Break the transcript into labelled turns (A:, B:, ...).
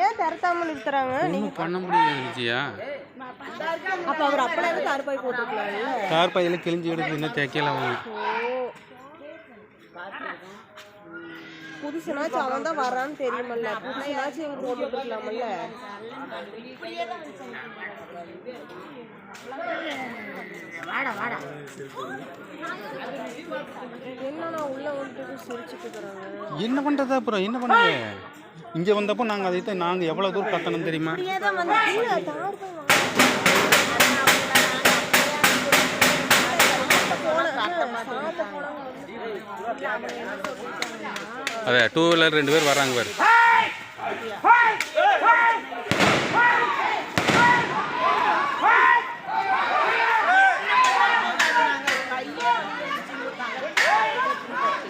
A: ஏன் தரத்தாமல் நிறுத்துறாங்க?
B: ஒன்றும் பண்ண முடியாது விஜயா.
A: அப்போ அவர் அப்பளம் தார்பாய் போட்டுருக்கலாம்ல.
B: தார்பாயில் கிழிஞ்சு எடுத்து இன்னும் தைக்கல அவங்க.
A: புதுசுனாச்சும் அவன் தான் வரான்னு தெரியுமல்ல, புதுசுனாச்சும் இவங்க போட்டுருக்கலாமல்ல. என்னன்னா உள்ள வந்துட்டு சிரிச்சுட்டு இருக்கிறாங்க.
B: என்ன பண்ணுறது அப்புறம் என்ன பண்ணுங்க? இங்கே வந்தப்போ நாங்கள் அதை நாங்கள் எவ்வளோ தூரம் கட்டணும் தெரியுமா? அதே 2 வீலர் 2 பேர் வராங்க பாரு.